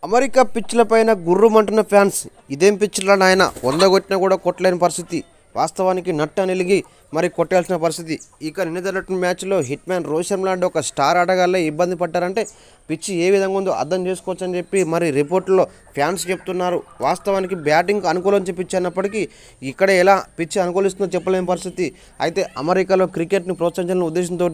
America పిచ్లపైన గుర్రుమంటున్న fans. ఇదేం పిచ్లా నాయన, 100 కొట్టినా కూడా కొట్టలేని పరిస్థితి. వాస్తవానికి నట్ట నిలిగి మరి కొట్టాల్సిన పరిస్థితి. ఇక నిన్న జరిగిన మ్యాచ్లో హిట్ మ్యాన్ రోహిత్ శర్మ లాంటి ఒక స్టార్ ఆటగాళ్ళే ఇబ్బంది పడ్డారంటే పిచ్చి ఏ విధంగా ఉందో అర్థం చేసుకోవచ్చు అని చెప్పి మరి రిపోర్టులో ఫ్యాన్స్ చెప్తున్నారు. వాస్తవానికి బ్యాటింగ్ అనుకూలం పిచ్ అన్నప్పటికీ ఇక్కడ ఎలా పిచ్చి అనుకూలిస్తుందో చెప్పలేని పరిస్థితి. అయితే అమెరికాలో క్రికెట్ని ప్రోత్సహించాలనే ఉద్దేశంతో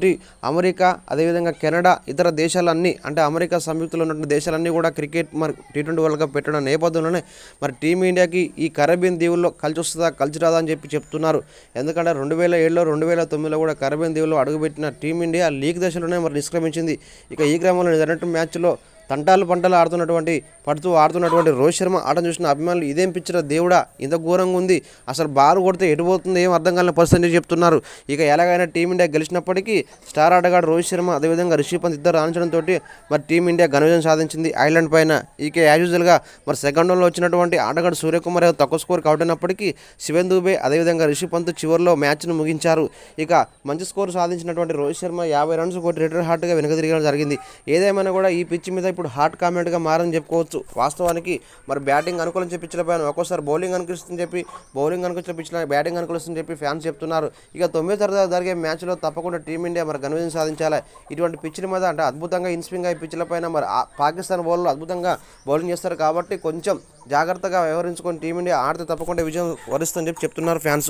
అమెరికా, అదేవిధంగా కెనడా, ఇతర దేశాలన్నీ అంటే అమెరికా సంయుక్తలో ఉన్న దేశాలన్నీ కూడా క్రికెట్ మరి T20 వరల్డ్ కప్ పెట్టడం నేపథ్యంలోనే మరి టీమిండియాకి ఈ కరేబియన్ దీవుల్లో కలిసి వస్తుందా కలిసి రాదా అని చెప్పి చెప్తున్నారు. ఎందుకంటే 2007లో 2009లో కూడా కరేబియన్ దీవుల్లో అడుగుపెట్టిన టీమిండియా లీగ్ దశలోనే మరి నిష్క్రమించింది. ఇక ఈ క్రమంలో జరిగిన మ్యాచ్లో పంటలు ఆడుతున్నటువంటి రోహిత్ శర్మ ఆటను చూసిన అభిమానులు ఇదేం పిచ్చిరా దేవుడా, ఇంత ఘోరంగా ఉంది, అసలు బాల్ కొడితే ఎటుపోతుంది ఏం అర్థం కాని పరిస్థితి చెప్తున్నారు. ఇక ఎలాగైనా టీమిండియా గెలిచినప్పటికీ స్టార్ ఆటగాడు రోహిత్ శర్మ అదేవిధంగా రిషబ్ పంత్ ఇద్దరు రాణించడంతో మరి టీమిండియా ఘన విజయం సాధించింది ఐర్లాండ్ పైన. ఇక యాజ్ యూజువల్గా మరి సెకండ్ ఓవర్లో వచ్చినటువంటి ఆటగాడు సూర్యకుమార్ తక్కువ స్కోర్కి అవుట్ అయినప్పటికీ శివన్ దూబే అదేవిధంగా రిషబ్ పంత్ చివరిలో మ్యాచ్ను ముగించారు. ఇక మంచి స్కోర్ సాధించినటువంటి రోహిత్ శర్మ 50 రన్స్ కొట్టి రిటైర్ హార్ట్గా వెనుక తిరగడం జరిగింది. ఏదేమైనా కూడా ఈ పిచ్ మీద ఇప్పుడు హాట్ కామెంట్గా మారని చెప్పుకోవచ్చు. వాస్తవానికి మరి బ్యాటింగ్ అనుకూలం పిచ్ల పైన ఒక్కోసారి బౌలింగ్ అనుకూలిస్తుందని చెప్పి పిచ్ల బ్యాటింగ్ అనుకూలిస్తుందని చెప్పి ఫ్యాన్స్ చెప్తున్నారు. ఇక 9వ తరగతి జరిగే మ్యాచ్లో తప్పకుండా టీమిండియా మరి ఘన విజయం సాధించాలి. ఇటువంటి పిచ్ల మీద అంటే అద్భుతంగా ఇన్స్వింగ్ అయ్యే పిచ్ల పైన మరి పాకిస్తాన్ బౌలర్లు అద్భుతంగా బౌలింగ్ చేస్తారు కాబట్టి కొంచెం జాగ్రత్తగా వ్యవహరించుకొని టీమిండియా ఆడితే తప్పకుండా విజయం వరిస్తుందని చెప్పి చెప్తున్నారు ఫ్యాన్స్.